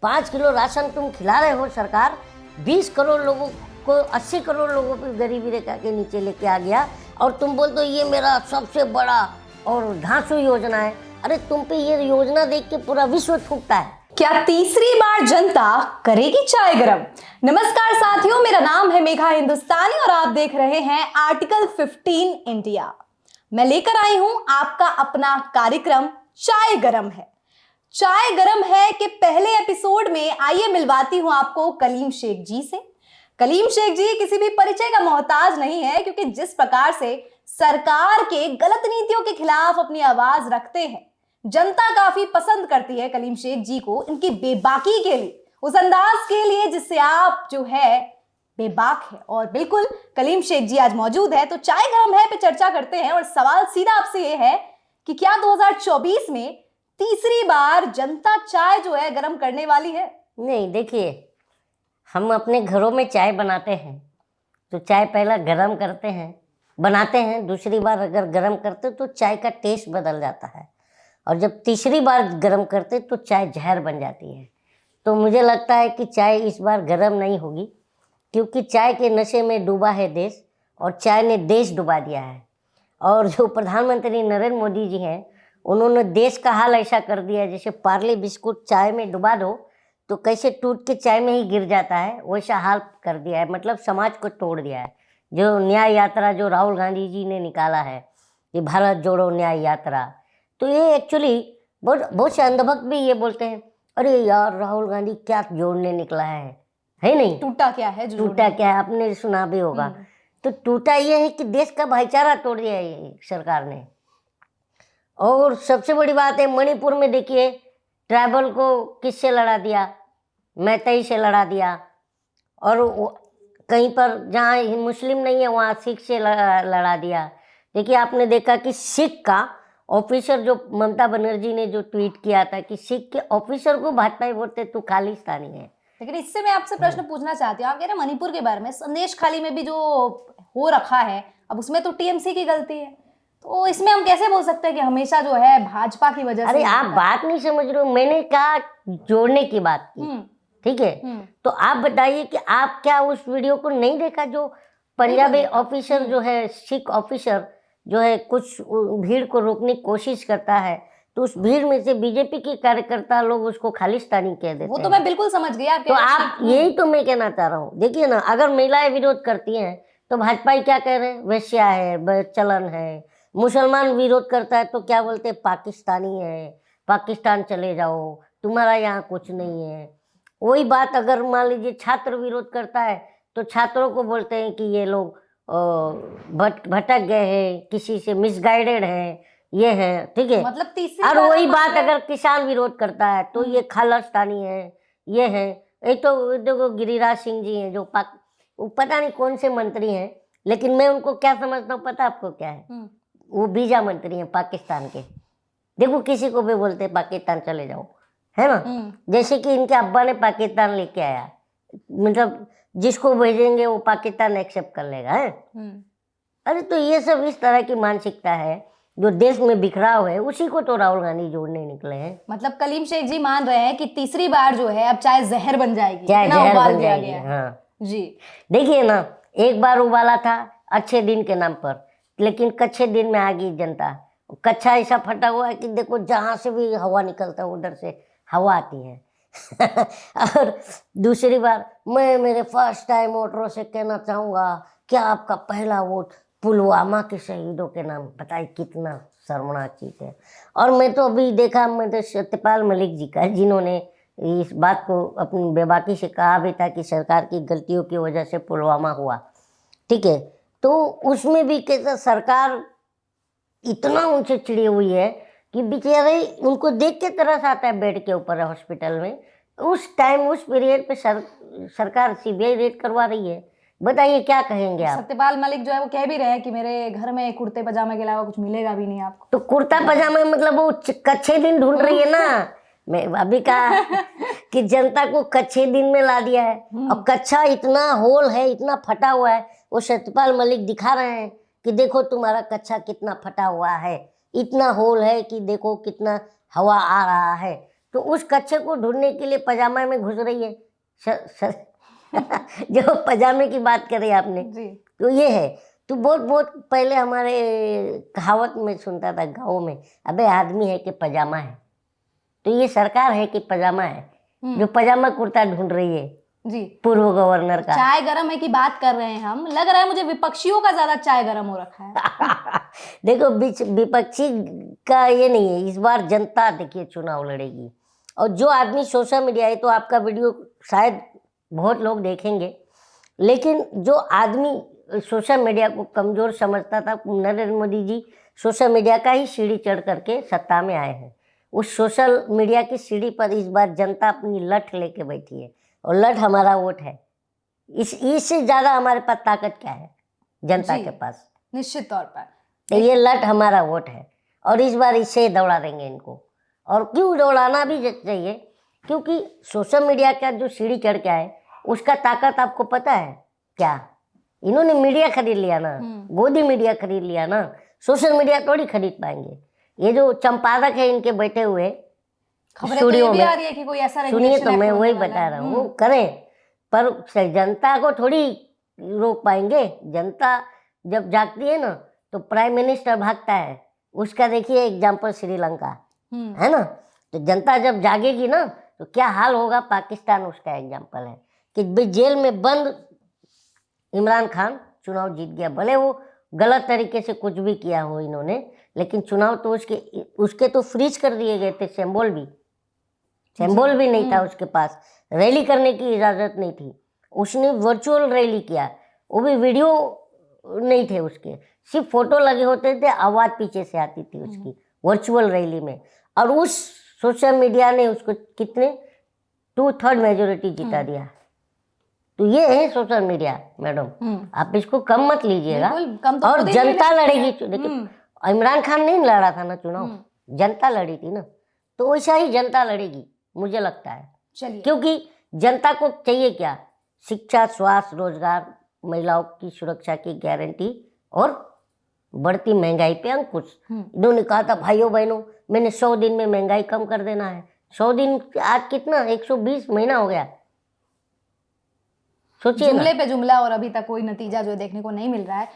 5 kilo ration तुम खिला रहे हो सरकार, 20 करोड़ लोगों को, 80 करोड़ लोगों को गरीबी रेखा के नीचे लेके आ गया, और तुम बोलते हो ये मेरा सबसे बड़ा और धांसू योजना है। अरे तुम पे ये योजना देख के पूरा विश्व थूकता है। क्या तीसरी बार जनता करेगी चाय गरम? नमस्कार साथियों, मेरा नाम है मेघा हिंदुस्तानी और आप देख रहे हैं आर्टिकल 15 इंडिया। मैं लेकर आई हूं आपका अपना कार्यक्रम चाय गरम है। चाय गरम है के पहले एपिसोड में आइए मिलवाती हूं आपको कलीम शेख जी से। कलीम शेख जी किसी भी परिचय का मोहताज नहीं है, क्योंकि जिस प्रकार से सरकार के गलत नीतियों के खिलाफ अपनी आवाज रखते हैं, जनता काफी पसंद करती है कलीम शेख जी को, इनकी बेबाकी के लिए, उस अंदाज के लिए जिससे आप जो है बेबाक है। और बिल्कुल कलीम शेख जी आज मौजूद है, तो चाय गरम है पे चर्चा करते हैं। और सवाल सीधा आपसे ये है कि क्या 2024 में तीसरी बार जनता चाय जो है गरम करने वाली है? नहीं, देखिए, हम अपने घरों में चाय बनाते हैं तो चाय पहला गरम करते हैं, बनाते हैं, दूसरी बार अगर गरम करते तो चाय का टेस्ट बदल जाता है, और जब तीसरी बार गरम करते तो चाय जहर बन जाती है। तो मुझे लगता है कि चाय इस बार गरम नहीं होगी, क्योंकि चाय के नशे में डूबा है देश, और चाय ने देश डुबा दिया है। और जो प्रधानमंत्री नरेंद्र मोदी जी हैं, उन्होंने देश का हाल ऐसा कर दिया है, जैसे पार्ले बिस्कुट चाय में डुबा दो तो कैसे टूट के चाय में ही गिर जाता है, वैसा हाल कर दिया है। मतलब समाज को तोड़ दिया है। जो न्याय यात्रा जो राहुल गांधी जी ने निकाला है, ये भारत जोड़ो न्याय यात्रा, तो ये एक्चुअली बहुत से अंधभक्त भी ये बोलते हैं, अरे यार राहुल गांधी क्या जोड़ने निकला है नहीं, टूटा क्या है? टूटा क्या है, आपने सुना भी होगा। तो टूटा ये है कि देश का भाईचारा तोड़ दिया है ये सरकार ने। और सबसे बड़ी बात है, मणिपुर में देखिए, ट्राइबल को किससे लड़ा दिया? मैतई से लड़ा दिया। और कहीं पर जहाँ मुस्लिम नहीं है वहाँ सिख से लड़ा दिया। देखिए, आपने देखा कि सिख का ऑफिसर, जो ममता बनर्जी ने जो ट्वीट किया था कि सिख के ऑफिसर को भाजपा बोलते तो खालिस्तानी है। लेकिन इससे मैं आपसे प्रश्न पूछना चाहती हूँ, आप कह रहे हैं मणिपुर के बारे में, संदेश खाली में भी जो हो रखा है, अब उसमें तो टीएमसी की गलती है, तो इसमें हम कैसे बोल सकते हैं कि हमेशा जो है भाजपा की वजह से? अरे आप बात नहीं समझ रहे हो, मैंने कहा जोड़ने की बात की, ठीक है? तो आप बताइए कि आप क्या उस वीडियो को नहीं देखा जो पंजाबी ऑफिसर जो है, सिख ऑफिसर जो है, कुछ भीड़ को रोकने की कोशिश करता है, तो उस भीड़ में से बीजेपी के कार्यकर्ता लोग उसको खालिस्तानी कह देते हैं। वो तो मैं बिल्कुल समझ गई। तो आप यही तो मैं कहना चाह रहा हूँ। देखिए ना, अगर महिलाएं विरोध करती हैं तो भाजपा क्या कह रहे हैं? वेश्या है, चलन है। मुसलमान विरोध करता है तो क्या बोलते हैं? पाकिस्तानी है, पाकिस्तान चले जाओ, तुम्हारा यहाँ कुछ नहीं है। वही बात अगर मान लीजिए छात्र विरोध करता है तो छात्रों को बोलते हैं कि ये लोग भटक गए हैं, किसी से मिसगाइडेड हैं, ये है, ठीक है? मतलब तीसरी और वही बात अगर किसान विरोध करता है तो ये खालिस्तानी है, ये है। एक तो देखो गिरिराज सिंह जी हैं, जो वो पता नहीं कौन से मंत्री हैं, लेकिन मैं उनको क्या समझता हूँ पता आपको क्या है? वो वीजा मंत्री हैं पाकिस्तान के। देखो, किसी को भी बोलते हैं पाकिस्तान चले जाओ, है ना? जैसे कि इनके अब्बा ने पाकिस्तान लेके आया, मतलब जिसको भेजेंगे वो पाकिस्तान एक्सेप्ट कर लेगा, है? अरे तो ये सब इस तरह की मानसिकता है जो देश में बिखराव है, उसी को तो राहुल गांधी जोड़ने निकले हैं। मतलब कलीम शेख जी मान रहे हैं कि तीसरी बार जो है अब चाय जहर बन जाएगी, चाय जहर बन जाएगी। हाँ जी, देखिए ना, एक बार उबाला था अच्छे दिन के नाम पर, लेकिन कच्चे दिन में आ गई जनता। कच्चा ऐसा फटा हुआ है कि देखो, जहां से भी हवा निकलता है उधर से हवा आती है। और दूसरी बार मैं मेरे फर्स्ट टाइम वोटरों से कहना चाहूँगा, क्या आपका पहला वोट पुलवामा के शहीदों के नाम? बताइए कितना शर्मनाक चीज़ है। और मैं तो अभी देखा, मैं तो सत्यपाल मलिक जी का, जिन्होंने इस बात को अपनी बेबाकी से कहा भी था कि सरकार की गलतियों की वजह से पुलवामा हुआ, ठीक है? तो उसमें भी कैसा सरकार इतना उनसे चिड़ी हुई है कि बेचारे उनको देख के तरस आता है बेड के ऊपर हॉस्पिटल में। उस टाइम, उस पीरियड पे सरकार सीबीआई रेड करवा रही है। बताइए क्या कहेंगे आप? सत्यपाल मलिक जो है वो कह भी रहे हैं कि मेरे घर में कुर्ते पजामे के अलावा कुछ मिलेगा भी नहीं आपको। तो कुर्ता पजामा मतलब वो कच्चे दिन ढूंढ रही है ना। मैं अभी कहा कि जनता को कच्चे दिन में ला दिया है, और कच्चा इतना होल है, इतना फटा हुआ है, वो सत्यपाल मलिक दिखा रहे हैं कि देखो तुम्हारा कच्चा कितना फटा हुआ है, इतना होल है कि देखो कितना हवा आ रहा है। तो उस कच्छे को ढूंढने के लिए पजामा में घुस रही है। जो पजामे की बात करी आपने, जी। तो ये है। तो बहुत बहुत पहले हमारे कहावत में सुनता था गाँव में, अबे आदमी है कि पजामा है। तो ये सरकार है कि पजामा है जो पजामा कुर्ता ढूंढ रही है जी। पूर्व गवर्नर का। चाय गरम है की बात कर रहे हैं हम, लग रहा है मुझे विपक्षियों का ज्यादा चाय गरम हो रखा है। देखो विपक्षी का ये नहीं है, इस बार जनता देखिए चुनाव लड़ेगी। और जो आदमी सोशल मीडिया है, तो आपका वीडियो शायद बहुत लोग देखेंगे, लेकिन जो आदमी सोशल मीडिया को कमजोर समझता था, नरेंद्र मोदी जी सोशल मीडिया का ही सीढ़ी चढ़ करके सत्ता में आए हैं। उस सोशल मीडिया की सीढ़ी पर इस बार जनता अपनी लठ लेके बैठी है, और लठ हमारा वोट है। इससे ज्यादा हमारे पास ताकत क्या है जनता जी, के पास? निश्चित तौर पर तो ये लठ हमारा वोट है, और इस बार इससे दौड़ा देंगे इनको। और क्यों दौड़ाना भी चाहिए, क्योंकि सोशल मीडिया का जो सीढ़ी चढ़ के आए उसका ताकत आपको पता है क्या? इन्होंने मीडिया खरीद लिया ना, गोदी मीडिया खरीद लिया ना, सोशल मीडिया थोड़ी खरीद पाएंगे। ये जो संपादक है इनके बैठे हुए खबरें तो ये भी आ रही है कि कोई ऐसा सुनिए, रेगुलेशन तो मैं एक्ट वही होने वाला बता है। रहा हूँ, वो करें, पर जनता को थोड़ी रोक पाएंगे। जनता जब जागती है ना, तो प्राइम मिनिस्टर भागता है। उसका देखिए एग्जाम्पल श्रीलंका है ना। तो जनता जब जागेगी ना, तो क्या हाल होगा, पाकिस्तान उसका एग्जाम्पल है कि जेल में बंद इमरान खान चुनाव जीत गया। भले वो गलत तरीके से कुछ भी किया हो इन्होंने, लेकिन चुनाव तो उसके तो फ्रीज कर दिए गए थे। सिंबल भी नहीं था उसके पास, रैली करने की इजाजत नहीं थी। उसने वर्चुअल रैली किया, वो भी वीडियो नहीं थे उसके, सिर्फ फोटो लगे होते थे, आवाज पीछे से आती थी उसकी वर्चुअल रैली में। और उस सोशल मीडिया ने उसको कितने 2/3 मेजोरिटी जिता दिया। तो ये है सोशल मीडिया मैडम, आप इसको कम मत लीजिएगा। कम तो और खुद ही जनता नहीं लड़ेगी। देखिए इमरान खान नहीं लड़ा था ना चुनाव, जनता लड़ी थी ना। तो वैसा ही जनता लड़ेगी मुझे लगता है। चलिए, क्योंकि जनता को चाहिए क्या? शिक्षा, स्वास्थ्य, रोजगार, महिलाओं की सुरक्षा की गारंटी और बढ़ती महंगाई पे अंकुश। इन्होंने कहा था भाइयों बहनों, मैंने 100 दिन में महंगाई कम कर देना है। 100 दिन आज कितना 120 महीना हो गया, सोचिए ना। जुमले पे जुमला, और अभी तक कोई नतीजा जो देखने को नहीं मिल रहा है।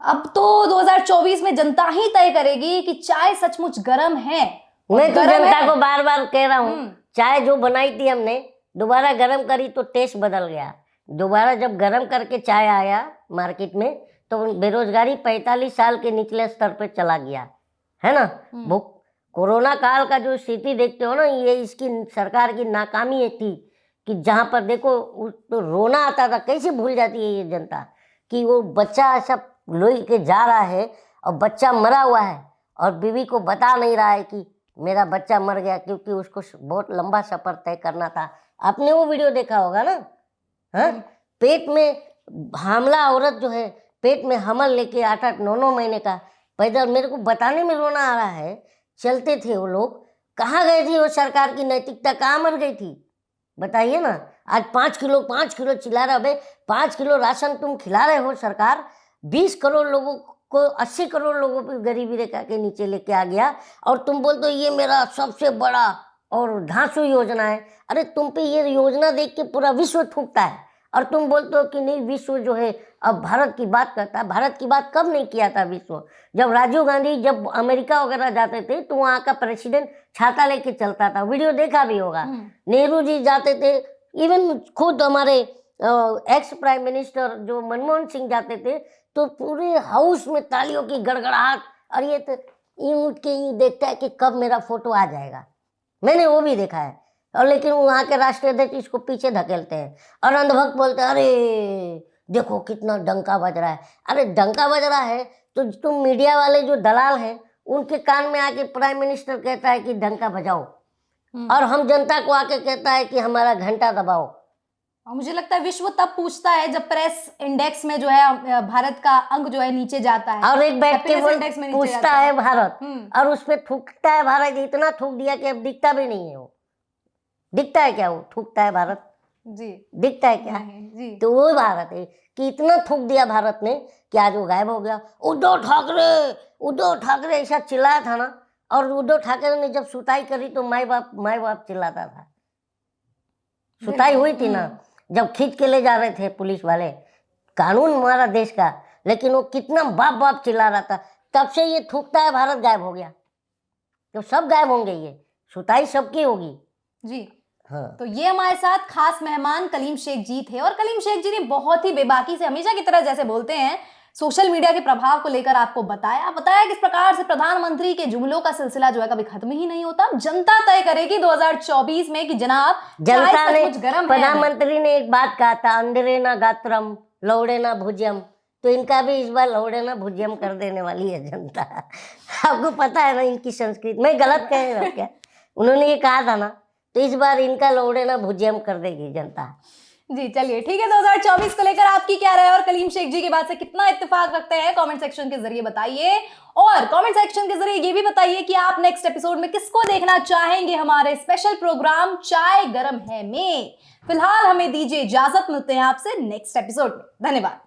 अब तो 2024 में जनता ही तय करेगी कि चाय सचमुच गर्म है। मैं तो जनता को बार बार कह रहा हूँ, चाय जो बनाई थी हमने दोबारा गर्म करी तो टेस्ट बदल गया। दोबारा जब गर्म करके चाय आया मार्केट में, तो बेरोजगारी 45 साल के निचले स्तर पे चला गया है ना। वो कोरोना काल का जो स्थिति देखते हो ना, ये इसकी सरकार की नाकामी थी कि जहाँ पर देखो तो रोना आता था। कैसे भूल जाती है ये जनता कि वो बच्चा ऐसा लोई के जा रहा है और बच्चा मरा हुआ है, और बीवी को बता नहीं रहा है कि मेरा बच्चा मर गया, क्योंकि उसको बहुत लंबा सफर तय करना था। आपने वो वीडियो देखा होगा ना, हाँ? पेट में हामला औरत जो है, पेट में हमल लेके 8-8, 9-9 महीने का पैदल, मेरे को बताने में रोना आ रहा है। चलते थे वो लोग, कहाँ गए थे वो सरकार की नैतिकता, कहाँ मर गई थी बताइए ना। आज 5 किलो चिल्ला रहा, भाई 5 किलो राशन तुम खिला रहे हो, सरकार 20 करोड़ लोगों को 80 करोड़ लोगों पर गरीबी रेखा के नीचे लेके आ गया, और तुम बोलते हो ये मेरा सबसे बड़ा और धांसू योजना है। अरे तुम पे ये योजना देख के पूरा विश्व थूकता है, और तुम बोलते हो कि नहीं विश्व जो है अब भारत की बात करता है। भारत की बात कब नहीं किया था विश्व? जब राजीव गांधी जब अमेरिका वगैरह जाते थे तो वहाँ का प्रेसिडेंट छाता लेके चलता था, वीडियो देखा भी होगा। नेहरू जी जाते थे, इवन खुद हमारे एक्स प्राइम मिनिस्टर जो मनमोहन सिंह जाते थे, तो पूरे हाउस में तालियों की गड़गड़ाहट, और ये तो यूं उठ के यूं देखता है कि कब मेरा फोटो आ जाएगा। मैंने वो भी देखा है। और लेकिन वहाँ के राष्ट्रीय अध्यक्ष इसको पीछे धकेलते हैं, और अंधभक्त बोलते हैं अरे देखो कितना डंका बज रहा है। अरे डंका बज रहा है तो तुम मीडिया वाले जो दलाल हैं उनके कान में आके प्राइम मिनिस्टर कहता है कि डंका बजाओ, और हम जनता को आके कहता है कि हमारा घंटा दबाओ। और मुझे लगता है विश्व तब पूछता है जब प्रेस इंडेक्स में जो है भारत का अंक जो है नीचे जाता है, और एक बैठ के पूछता है भारत, और उस पर थूकता है भारत। इतना थूक दिया कि अब दिखता भी नहीं है। वो दिखता है क्या? वो थूकता है भारत जी, दिखता है क्या? जी। तो वो भारत है कि इतना थूक दिया भारत ने कि आज वो गायब हो गया। उद्धव ठाकरे ऐसा चिल्लाया था ना, और उद्धव ठाकरे ने जब सुताई करी तो माई बाप चिल्लाता था। सुताई हुई थी ना, जब खींच के ले जा रहे थे पुलिस वाले, कानून हमारा देश का, लेकिन वो कितना बाप चिल्ला रहा था। तब से ये थूकता है, भारत गायब हो गया। तो सब गायब होंगे, ये सुताई सबकी होगी जी। हाँ। तो ये हमारे साथ खास मेहमान कलीम शेख जी थे, और कलीम शेख जी ने बहुत ही बेबाकी से, हमेशा की तरह जैसे बोलते हैं, सोशल मीडिया के प्रभाव को लेकर आपको बताया किस प्रकार से प्रधानमंत्री के जुमलों का सिलसिला जो है कभी खत्म ही नहीं होता। जनता तय करेगी 2024 में कि जनाब जनता ने, कुछ गरम है। प्रधानमंत्री ने एक बात कहा था, अंधेरे ना गात्रम लौड़े ना भुजम, तो इनका भी इस बार लौड़े ना भुजम कर देने वाली है जनता। आपको पता है ना इनकी संस्कृति, मैं गलत कह रहा हूँ क्या? उन्होंने ये कहा था ना, तो इस बार इनका लौड़े ना भुजम कर देगी जनता। जी चलिए ठीक है, 2024 को लेकर आपकी क्या राय, और कलीम शेख जी की बात से कितना इत्तेफाक रखते हैं, कमेंट सेक्शन के जरिए बताइए। और कमेंट सेक्शन के जरिए ये भी बताइए कि आप नेक्स्ट एपिसोड में किसको देखना चाहेंगे हमारे स्पेशल प्रोग्राम चाय गरम है में। फिलहाल हमें दीजिए इजाजत, मिलते हैं आपसे नेक्स्ट एपिसोड में। धन्यवाद।